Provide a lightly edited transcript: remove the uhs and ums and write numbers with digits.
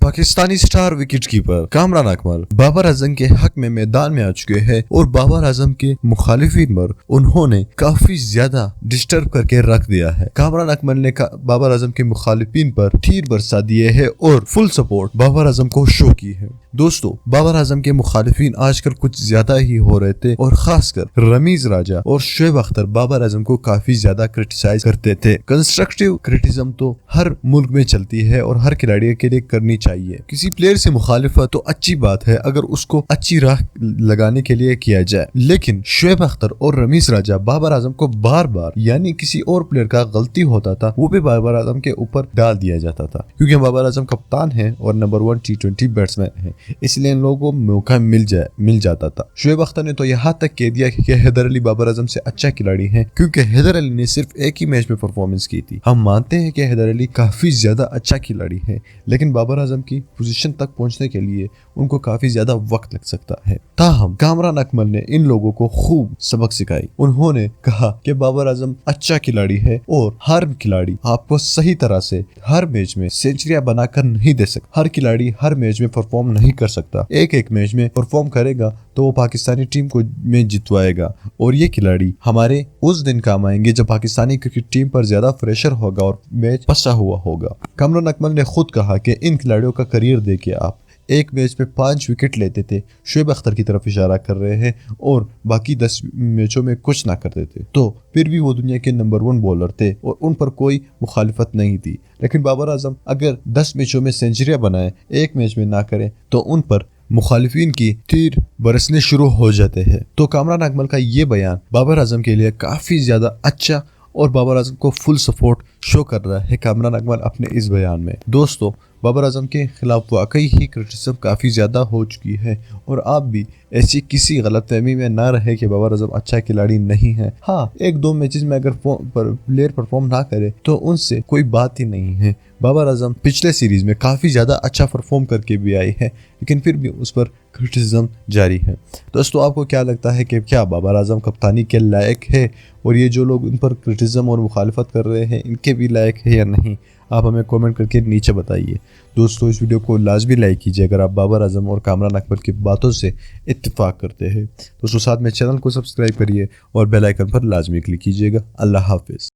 Pakistani star wicket keeper Kamran Akmal Babar Azam के हक में मैदान में आ चुके हैं और बाबर आजम के मुखालिफिन पर उन्होंने काफी ज्यादा डिस्टर्ब करके रख दिया है। कामरान अकमल ने बाबर आजम के मुखालिफिन पर तीर बरसा दिए हैं और फुल सपोर्ट बाबर आजम को शो की है। दोस्तों, बाबर आजम के मुखालिफिन आजकल कुछ ज्यादा ही हो रहे थे और खासकर रमीज राजा और शोएब अख्तर बाबर आजम को काफी ज्यादा क्रिटिसाइज करते थे। कंस्ट्रक्टिव क्रिटिसिज्म तो हर मुल्क में चलती है और हर खिलाड़ी के लिए करनी चाहिए। किसी प्लेयर से मुखालिफत तो अच्छी बात है अगर उसको अच्छी राह लगाने के लिए किया जाए, लेकिन शोएब अख्तर और रमीज राजा बाबर आजम को बार बार यानी किसी और प्लेयर का गलती होता था वो भी बाबर आजम के ऊपर डाल दिया जाता था, क्योंकि बाबर आजम कप्तान है और नंबर 1 T20 बैट्समैन है, इसलिए इन लोगों को मौका मिल जाता था। शोएब अख्तर ने तो यहाँ तक कह दिया कि हैदर अली बाबर आजम से अच्छा खिलाड़ी है, क्योंकि हैदर अली ने सिर्फ एक ही मैच में परफॉर्मेंस की थी। हम मानते हैं कि हैदर अली काफी ज्यादा अच्छा खिलाड़ी है, लेकिन बाबर आजम की पोजीशन तक पहुंचने के लिए उनको काफी ज्यादा वक्त लग सकता है। ताहम कामरान अकमल ने इन लोगों को खूब सबक सिखाई। उन्होंने कहा कि बाबर आजम अच्छा खिलाड़ी है और हर खिलाड़ी आपको सही तरह से हर मैच में सेंचुरियां बनाकर नहीं दे सकता। हर खिलाड़ी हर मैच में परफॉर्म नहीं कर सकता। एक मैच में परफॉर्म करेगा तो वो पाकिस्तानी टीम को में जितवाएगा और ये खिलाड़ी हमारे उस दिन काम आएंगे जब पाकिस्तानी क्रिकेट टीम पर ज्यादा प्रेशर होगा और मैच फंसा हुआ होगा। कामरान अकमल ने खुद कहा कि इन खिलाड़ियों का करियर देखिए, आप एक मैच में 5 विकेट लेते थे, शोएब अख्तर की तरफ इशारा कर रहे हैं, और बाकी 10 मैचों में कुछ ना करते थे, तो फिर भी वो दुनिया के नंबर 1 बॉलर थे और उन पर कोई मुखालिफत नहीं थी। लेकिन बाबर आजम अगर 10 मैचों में सेंचुरियां बनाए, एक मैच में ना करें, तो उन पर मुखालिफिन की तीर बरसने शुरू हो जाते हैं। तो कामरान अकमल का ये बयान बाबर आजम के लिए काफी ज्यादा अच्छा और बाबर आजम को फुल सपोर्ट शो कर रहा है कामरान अकमल अपने इस बयान में। दोस्तों, बाबर आजम के खिलाफ वाकई ही क्रिटिसिज्म काफ़ी ज़्यादा हो चुकी है और आप भी ऐसी किसी गलतफहमी में ना रहे कि बाबर आजम अच्छा खिलाड़ी नहीं है। हाँ, 1-2 मैचेस में अगर प्लेयर परफॉर्म ना करे तो उनसे कोई बात ही नहीं है। बाबर आजम पिछले सीरीज में काफ़ी ज़्यादा अच्छा परफॉर्म करके भी आए हैं, लेकिन फिर भी उस पर क्रिटिसिज्म जारी है। दोस्तों, आपको क्या लगता है कि क्या बाबर आजम कप्तानी के लायक है और ये जो लोग इन पर क्रिटिसिज्म और मुखालिफत कर रहे हैं इनके भी लायक है या नहीं? आप हमें कमेंट करके नीचे बताइए। दोस्तों, इस वीडियो को लाजमी लाइक कीजिए अगर आप बाबर आजम और कामरान अकमल की बातों से इत्तेफाक करते हैं। दोस्तों, साथ में चैनल को सब्सक्राइब करिए और बेल आइकन पर लाजमी क्लिक कीजिएगा। अल्लाह हाफिज़।